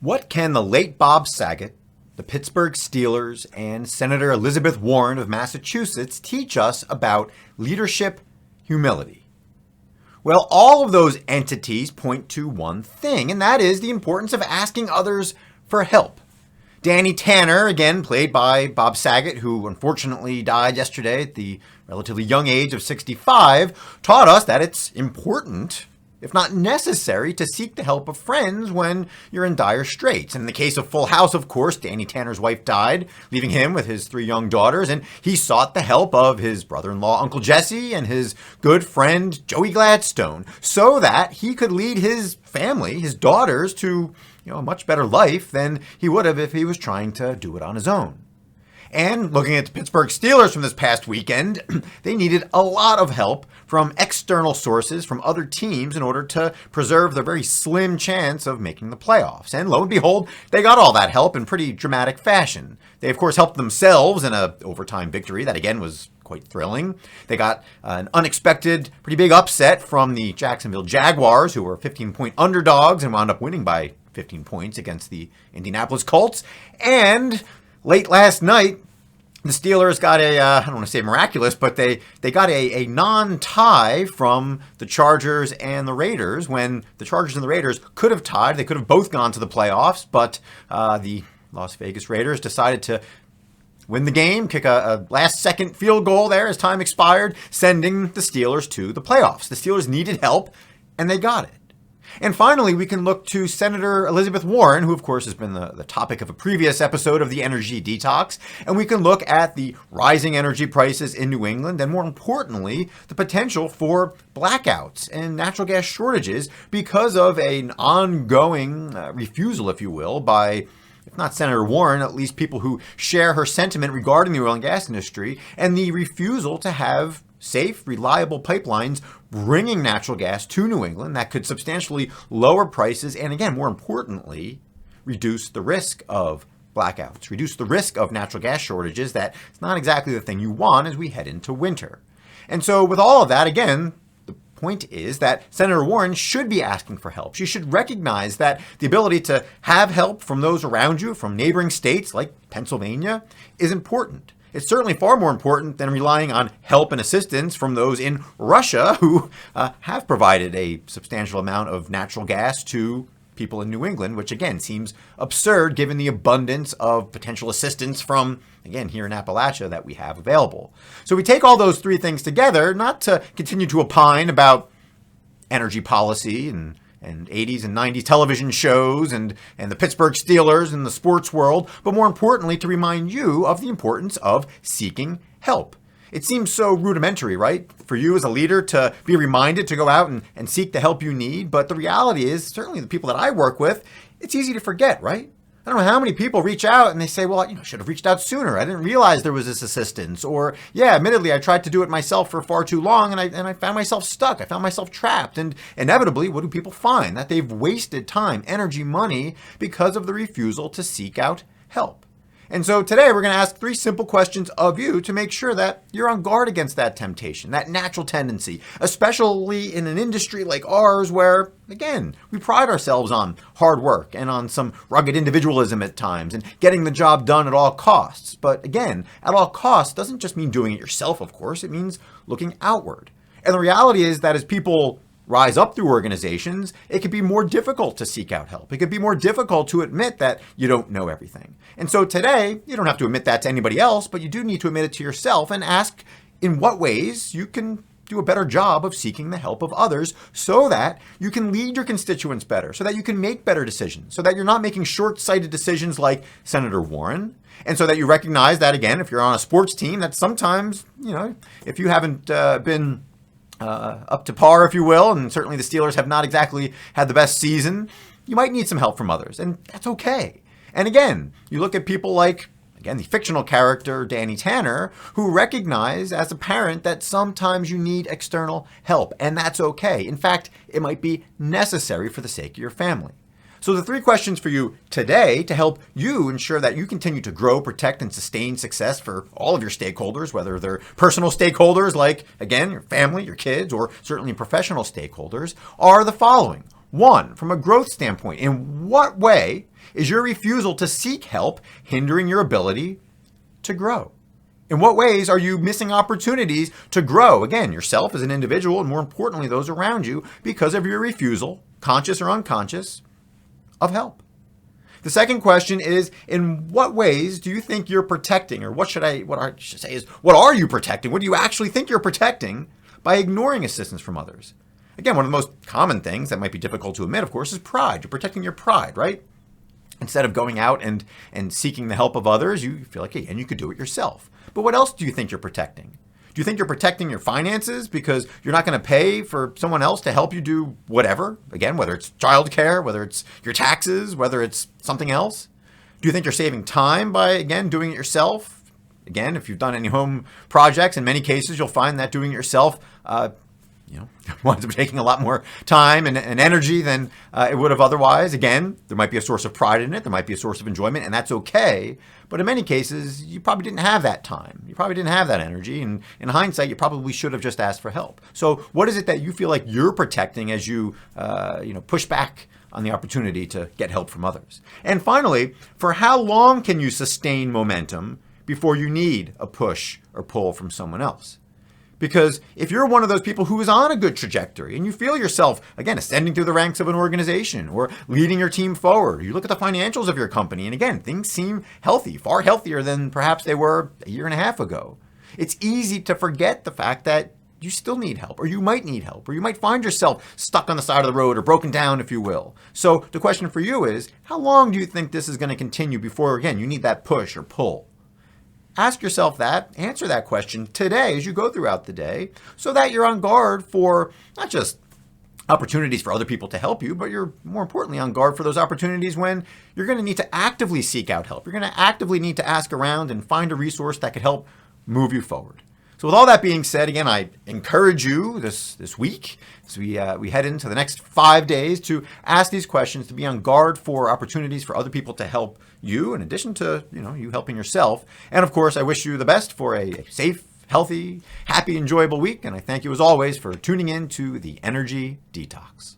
What can the late Bob Saget, the Pittsburgh Steelers, and Senator Elizabeth Warren of Massachusetts teach us about leadership humility? Well, all of those entities point to one thing, and that is the importance of asking others for help. Danny Tanner, again played by Bob Saget, who unfortunately died yesterday at the relatively young age of 65, taught us that it's important, if not necessary, to seek the help of friends when you're in dire straits. And in the case of Full House, of course, Danny Tanner's wife died, leaving him with his 3 young daughters, and he sought the help of his brother-in-law, Uncle Jesse, and his good friend, Joey Gladstone, so that he could lead his family, his daughters, to a much better life than he would have if he was trying to do it on his own. And looking at the Pittsburgh Steelers from this past weekend, they needed a lot of help from external sources, from other teams, in order to preserve their very slim chance of making the playoffs. And lo and behold, they got all that help in pretty dramatic fashion. They, of course, helped themselves in an overtime victory that, again, was quite thrilling. They got an unexpected, pretty big upset from the Jacksonville Jaguars, who were 15-point underdogs and wound up winning by 15 points against the Indianapolis Colts. And late last night, the Steelers got I don't want to say miraculous, but they got a non-tie from the Chargers and the Raiders, when the Chargers and the Raiders could have tied. They could have both gone to the playoffs, but the Las Vegas Raiders decided to win the game, kick a last-second field goal there as time expired, sending the Steelers to the playoffs. The Steelers needed help, and they got it. And finally, we can look to Senator Elizabeth Warren, who, of course, has been the topic of a previous episode of the Energy Detox. And we can look at the rising energy prices in New England, and more importantly, the potential for blackouts and natural gas shortages because of an ongoing refusal, if you will, by, if not Senator Warren, at least people who share her sentiment regarding the oil and gas industry, and the refusal to have safe, reliable pipelines bringing natural gas to New England that could substantially lower prices and, again, more importantly, reduce the risk of blackouts, reduce the risk of natural gas shortages. That's not exactly the thing you want as we head into winter. And so with all of that, again, the point is that Senator Warren should be asking for help. She should recognize that the ability to have help from those around you, from neighboring states like Pennsylvania, is important. It's certainly far more important than relying on help and assistance from those in Russia who have provided a substantial amount of natural gas to people in New England, which again seems absurd given the abundance of potential assistance from, again, here in Appalachia that we have available. So we take all those 3 things together, not to continue to opine about energy policy and 80s and 90s television shows and the Pittsburgh Steelers and the sports world, but more importantly, to remind you of the importance of seeking help. It seems so rudimentary, right? For you as a leader to be reminded to go out and seek the help you need, but the reality is, certainly the people that I work with, it's easy to forget, right? I don't know how many people reach out and they say, well, I should have reached out sooner. I didn't realize there was this assistance. Or, yeah, admittedly, I tried to do it myself for far too long and I found myself stuck. I found myself trapped. And inevitably, what do people find? That they've wasted time, energy, money because of the refusal to seek out help. And so today we're going to ask 3 simple questions of you to make sure that you're on guard against that temptation, that natural tendency, especially in an industry like ours where, again, we pride ourselves on hard work and on some rugged individualism at times and getting the job done at all costs. But again, at all costs doesn't just mean doing it yourself, of course. It means looking outward. And the reality is that as people rise up through organizations, it can be more difficult to seek out help. It could be more difficult to admit that you don't know everything. And so today, you don't have to admit that to anybody else, but you do need to admit it to yourself and ask in what ways you can do a better job of seeking the help of others so that you can lead your constituents better, so that you can make better decisions, so that you're not making short-sighted decisions like Senator Warren, and so that you recognize that, again, if you're on a sports team, that sometimes, if you haven't been up to par, if you will, and certainly the Steelers have not exactly had the best season, you might need some help from others, and that's okay. And again, you look at people like, again, the fictional character Danny Tanner, who recognize as a parent that sometimes you need external help, and that's okay. In fact, it might be necessary for the sake of your family. So the 3 questions for you today to help you ensure that you continue to grow, protect, and sustain success for all of your stakeholders, whether they're personal stakeholders like, again, your family, your kids, or certainly professional stakeholders, are the following. 1, from a growth standpoint, in what way Is your refusal to seek help hindering your ability to grow? In what ways are you missing opportunities to grow, again, yourself as an individual and more importantly, those around you because of your refusal, conscious or unconscious, of help? The second question is, in what ways do you think you're protecting, or what I should say is, what are you protecting? What do you actually think you're protecting by ignoring assistance from others? Again, one of the most common things that might be difficult to admit, of course, is pride. You're protecting your pride, right? Instead of going out and seeking the help of others, you feel like, hey, and you could do it yourself. But what else do you think you're protecting? Do you think you're protecting your finances because you're not going to pay for someone else to help you do whatever? Again, whether it's childcare, whether it's your taxes, whether it's something else. Do you think you're saving time by, again, doing it yourself? Again, if you've done any home projects, in many cases, you'll find that doing it yourself winds up taking a lot more time and energy than it would have otherwise. Again, there might be a source of pride in it. There might be a source of enjoyment, and that's okay. But in many cases, you probably didn't have that time. You probably didn't have that energy. And in hindsight, you probably should have just asked for help. So what is it that you feel like you're protecting as you, push back on the opportunity to get help from others? And finally, for how long can you sustain momentum before you need a push or pull from someone else? Because if you're one of those people who is on a good trajectory and you feel yourself, again, ascending through the ranks of an organization or leading your team forward, you look at the financials of your company, and again, things seem healthy, far healthier than perhaps they were a year and a half ago. It's easy to forget the fact that you still need help, or you might need help, or you might find yourself stuck on the side of the road or broken down, if you will. So the question for you is, how long do you think this is going to continue before, again, you need that push or pull? Ask yourself that, answer that question today as you go throughout the day so that you're on guard for not just opportunities for other people to help you, but you're more importantly on guard for those opportunities when you're going to need to actively seek out help. You're going to actively need to ask around and find a resource that could help move you forward. So with all that being said, again, I encourage you this week, as we head into the next 5 days, to ask these questions, to be on guard for opportunities for other people to help you, in addition to you helping yourself. And of course, I wish you the best for a safe, healthy, happy, enjoyable week. And I thank you as always for tuning in to the Energy Detox.